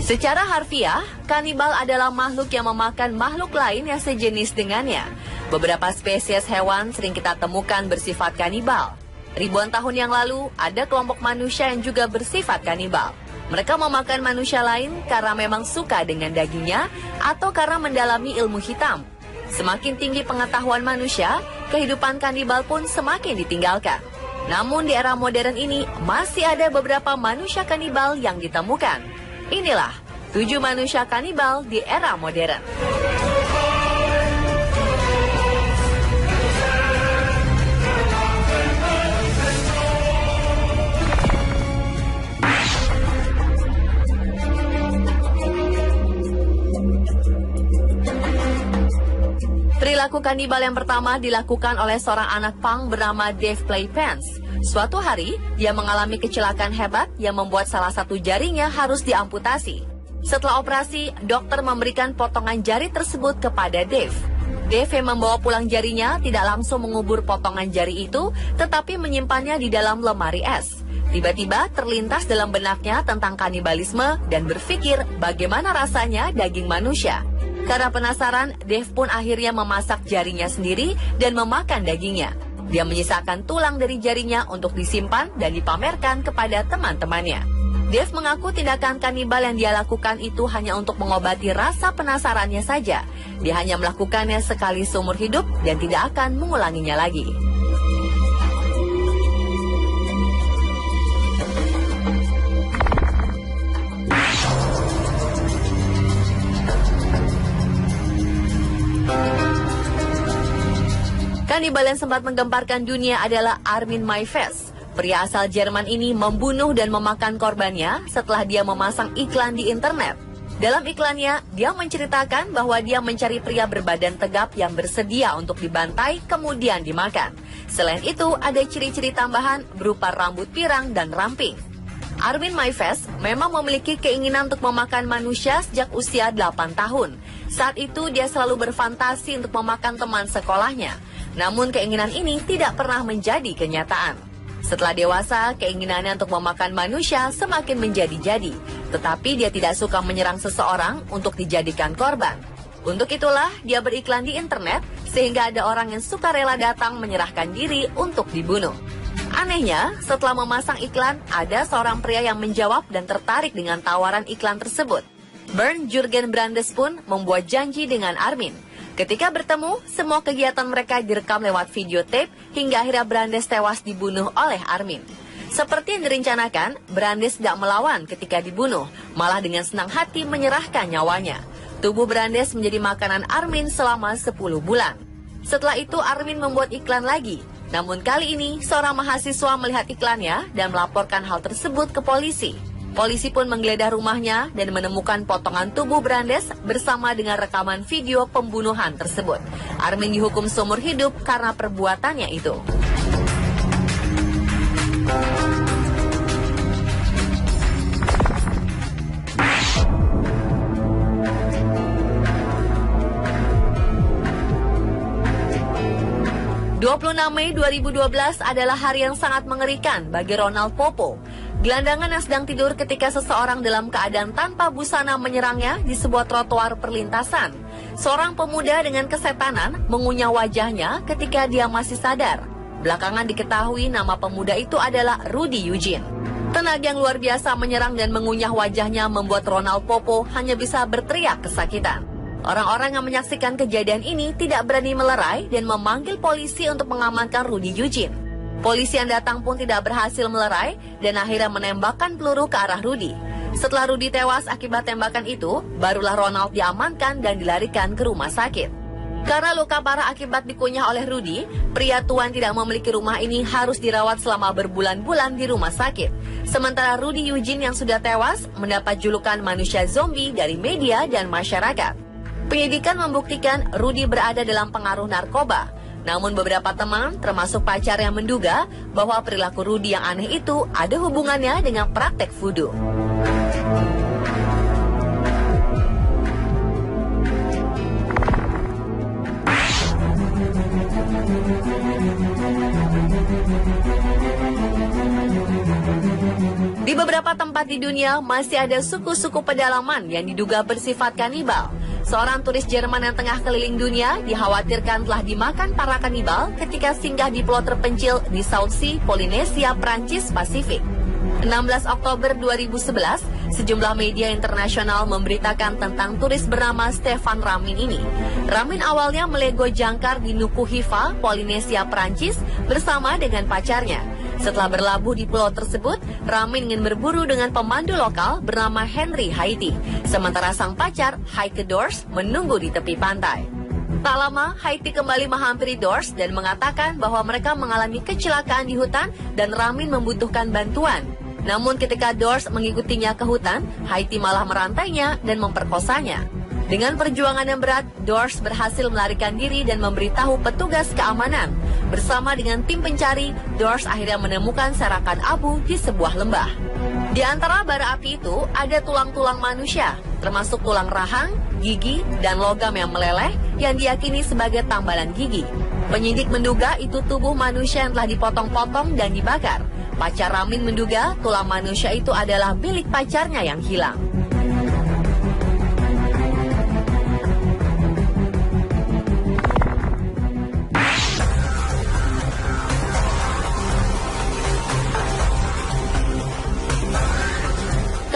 Secara harfiah, kanibal adalah makhluk yang memakan makhluk lain yang sejenis dengannya. Beberapa spesies hewan sering kita temukan bersifat kanibal. Ribuan tahun yang lalu, ada kelompok manusia yang juga bersifat kanibal. Mereka memakan manusia lain karena memang suka dengan dagingnya atau karena mendalami ilmu hitam. Semakin tinggi pengetahuan manusia, kehidupan kanibal pun semakin ditinggalkan. Namun di era modern ini, masih ada beberapa manusia kanibal yang ditemukan. Inilah 7 manusia kanibal di era modern. Perilaku kanibal yang pertama dilakukan oleh seorang anak punk bernama Dave Playpants. Suatu hari, dia mengalami kecelakaan hebat yang membuat salah satu jarinya harus diamputasi. Setelah operasi, dokter memberikan potongan jari tersebut kepada Dave. Dave yang membawa pulang jarinya tidak langsung mengubur potongan jari itu, tetapi menyimpannya di dalam lemari es. Tiba-tiba terlintas dalam benaknya tentang kanibalisme dan berpikir bagaimana rasanya daging manusia. Karena penasaran, Dave pun akhirnya memasak jarinya sendiri dan memakan dagingnya. Dia menyisakan tulang dari jarinya untuk disimpan dan dipamerkan kepada teman-temannya. Dave mengaku tindakan kanibal yang dia lakukan itu hanya untuk mengobati rasa penasarannya saja. Dia hanya melakukannya sekali seumur hidup dan tidak akan mengulanginya lagi. Kanibal yang sempat menggemparkan dunia adalah Armin Maives. Pria asal Jerman ini membunuh dan memakan korbannya setelah dia memasang iklan di internet. Dalam iklannya, dia menceritakan bahwa dia mencari pria berbadan tegap yang bersedia untuk dibantai kemudian dimakan. Selain itu, ada ciri-ciri tambahan berupa rambut pirang dan ramping. Armin Maives memang memiliki keinginan untuk memakan manusia sejak usia 8 tahun. Saat itu, dia selalu berfantasi untuk memakan teman sekolahnya. Namun keinginan ini tidak pernah menjadi kenyataan. Setelah dewasa, keinginannya untuk memakan manusia semakin menjadi-jadi. Tetapi dia tidak suka menyerang seseorang untuk dijadikan korban. Untuk itulah dia beriklan di internet sehingga ada orang yang suka rela datang menyerahkan diri untuk dibunuh. Anehnya, setelah memasang iklan, ada seorang pria yang menjawab dan tertarik dengan tawaran iklan tersebut. Bernd Jurgen Brandes pun membuat janji dengan Armin. Ketika bertemu, semua kegiatan mereka direkam lewat videotape hingga akhirnya Brandes tewas dibunuh oleh Armin. Seperti yang direncanakan, Brandes tidak melawan ketika dibunuh, malah dengan senang hati menyerahkan nyawanya. Tubuh Brandes menjadi makanan Armin selama 10 bulan. Setelah itu Armin membuat iklan lagi. Namun kali ini, seorang mahasiswa melihat iklannya dan melaporkan hal tersebut ke polisi. Polisi pun menggeledah rumahnya dan menemukan potongan tubuh Brandes bersama dengan rekaman video pembunuhan tersebut. Armin dihukum seumur hidup karena perbuatannya itu. Mei 2012 adalah hari yang sangat mengerikan bagi Ronald Popo. Gelandangan yang sedang tidur ketika seseorang dalam keadaan tanpa busana menyerangnya di sebuah trotoar perlintasan. Seorang pemuda dengan kesetanan mengunyah wajahnya ketika dia masih sadar. Belakangan diketahui nama pemuda itu adalah Rudy Eugene. Tenaga yang luar biasa menyerang dan mengunyah wajahnya membuat Ronald Popo hanya bisa berteriak kesakitan. Orang-orang yang menyaksikan kejadian ini tidak berani melerai dan memanggil polisi untuk mengamankan Rudy Eugene. Polisi yang datang pun tidak berhasil melerai dan akhirnya menembakkan peluru ke arah Rudy. Setelah Rudy tewas akibat tembakan itu, barulah Ronald diamankan dan dilarikan ke rumah sakit. Karena luka parah akibat dikunyah oleh Rudy, pria tua yang tidak memiliki rumah ini harus dirawat selama berbulan-bulan di rumah sakit. Sementara Rudy Eugene yang sudah tewas mendapat julukan manusia zombie dari media dan masyarakat. Penyidikan membuktikan Rudy berada dalam pengaruh narkoba. Namun beberapa teman, termasuk pacar yang menduga bahwa perilaku Rudy yang aneh itu ada hubungannya dengan praktek voodoo. Di beberapa beberapa tempat di dunia masih ada suku-suku pedalaman yang diduga bersifat kanibal. Seorang turis Jerman yang tengah keliling dunia dikhawatirkan telah dimakan para kanibal ketika singgah di pulau terpencil di South Sea, Polinesia, Prancis, Pasifik. 16 Oktober 2011, sejumlah media internasional memberitakan tentang turis bernama Stefan Ramin ini. Ramin awalnya melego jangkar di Nukuhiva, Polinesia, Prancis bersama dengan pacarnya. Setelah berlabuh di pulau tersebut, Ramin ingin berburu dengan pemandu lokal bernama Henry Haiti. Sementara sang pacar, Heike Dors, menunggu di tepi pantai. Tak lama, Haiti kembali menghampiri Dors dan mengatakan bahwa mereka mengalami kecelakaan di hutan dan Ramin membutuhkan bantuan. Namun ketika Dors mengikutinya ke hutan, Haiti malah merantainya dan memperkosanya. Dengan perjuangan yang berat, Dors berhasil melarikan diri dan memberitahu petugas keamanan. Bersama dengan tim pencari, Dors akhirnya menemukan serakan abu di sebuah lembah. Di antara bara api itu ada tulang-tulang manusia, termasuk tulang rahang, gigi, dan logam yang meleleh yang diyakini sebagai tambalan gigi. Penyidik menduga itu tubuh manusia yang telah dipotong-potong dan dibakar. Pacar Ramin menduga tulang manusia itu adalah milik pacarnya yang hilang.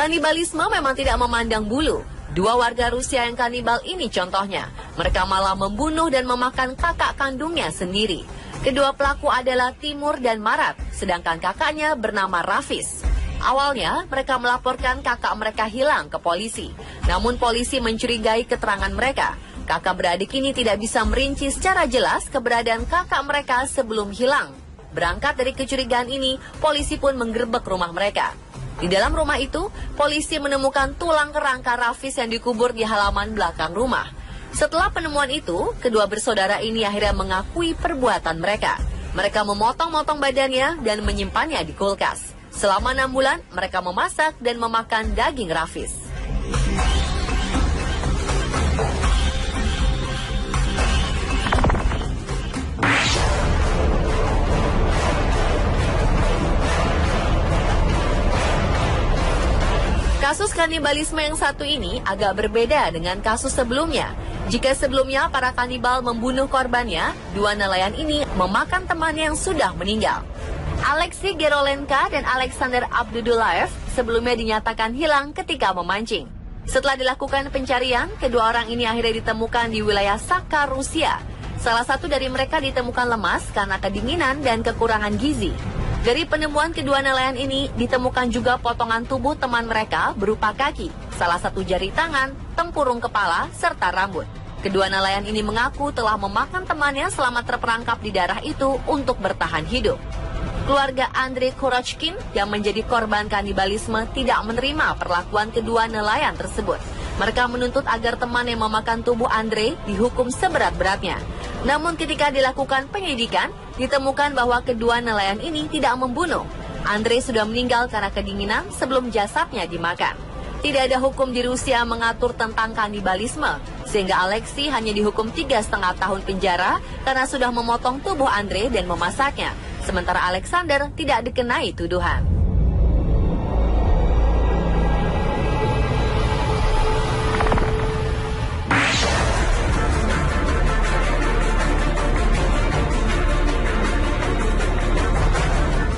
Kanibalisme memang tidak memandang bulu. Dua warga Rusia yang kanibal ini contohnya. Mereka malah membunuh dan memakan kakak kandungnya sendiri. Kedua pelaku adalah Timur dan Marat, sedangkan kakaknya bernama Rafis. Awalnya, mereka melaporkan kakak mereka hilang ke polisi. Namun polisi mencurigai keterangan mereka. Kakak beradik ini tidak bisa merinci secara jelas keberadaan kakak mereka sebelum hilang. Berangkat dari kecurigaan ini, polisi pun menggerebek rumah mereka. Di dalam rumah itu, polisi menemukan tulang kerangka Rafis yang dikubur di halaman belakang rumah. Setelah penemuan itu, kedua bersaudara ini akhirnya mengakui perbuatan mereka. Mereka memotong-motong badannya dan menyimpannya di kulkas. Selama 6 bulan, mereka memasak dan memakan daging Rafis. Kasus kanibalisme yang satu ini agak berbeda dengan kasus sebelumnya. Jika sebelumnya para kanibal membunuh korbannya, dua nelayan ini memakan temannya yang sudah meninggal. Alexei Gerolenka dan Alexander Abdulayev sebelumnya dinyatakan hilang ketika memancing. Setelah dilakukan pencarian, kedua orang ini akhirnya ditemukan di wilayah Sakha, Rusia. Salah satu dari mereka ditemukan lemas karena kedinginan dan kekurangan gizi. Dari penemuan kedua nelayan ini, ditemukan juga potongan tubuh teman mereka berupa kaki, salah satu jari tangan, tempurung kepala, serta rambut. Kedua nelayan ini mengaku telah memakan temannya selama terperangkap di daerah itu untuk bertahan hidup. Keluarga Andrei Kurochkin yang menjadi korban kanibalisme tidak menerima perlakuan kedua nelayan tersebut. Mereka menuntut agar teman yang memakan tubuh Andrei dihukum seberat-beratnya. Namun ketika dilakukan penyidikan, ditemukan bahwa kedua nelayan ini tidak membunuh. Andrei sudah meninggal karena kedinginan sebelum jasadnya dimakan. Tidak ada hukum di Rusia mengatur tentang kanibalisme, sehingga Alexei hanya dihukum 3,5 tahun penjara karena sudah memotong tubuh Andrei dan memasaknya. Sementara Alexander tidak dikenai tuduhan.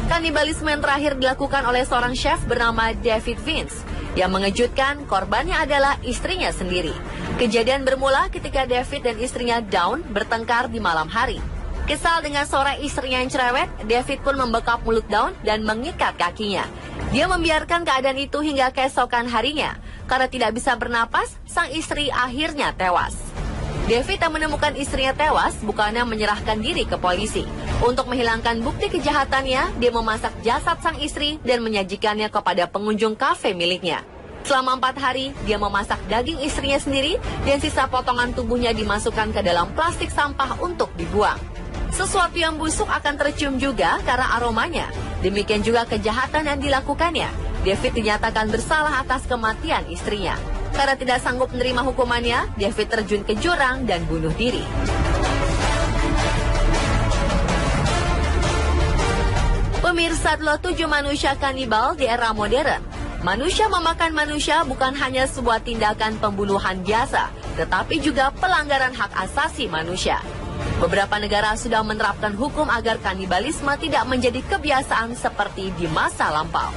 Kanibalisme yang terakhir dilakukan oleh seorang chef bernama David Vince. Yang mengejutkan, korbannya adalah istrinya sendiri. Kejadian bermula ketika David dan istrinya Dawn bertengkar di malam hari. Kesal dengan seorang istrinya yang cerewet, David pun membekap mulut Dawn dan mengikat kakinya. Dia membiarkan keadaan itu hingga keesokan harinya. Karena tidak bisa bernapas, sang istri akhirnya tewas. David yang menemukan istrinya tewas bukannya menyerahkan diri ke polisi. Untuk menghilangkan bukti kejahatannya, dia memasak jasad sang istri dan menyajikannya kepada pengunjung kafe miliknya. Selama 4 hari, dia memasak daging istrinya sendiri dan sisa potongan tubuhnya dimasukkan ke dalam plastik sampah untuk dibuang. Sesuatu yang busuk akan tercium juga karena aromanya. Demikian juga kejahatan yang dilakukannya. David dinyatakan bersalah atas kematian istrinya. Karena tidak sanggup menerima hukumannya, David terjun ke jurang dan bunuh diri. Pemirsa, telah 7 manusia kanibal di era modern. Manusia memakan manusia bukan hanya sebuah tindakan pembunuhan biasa, tetapi juga pelanggaran hak asasi manusia. Beberapa negara sudah menerapkan hukum agar kanibalisme tidak menjadi kebiasaan seperti di masa lampau.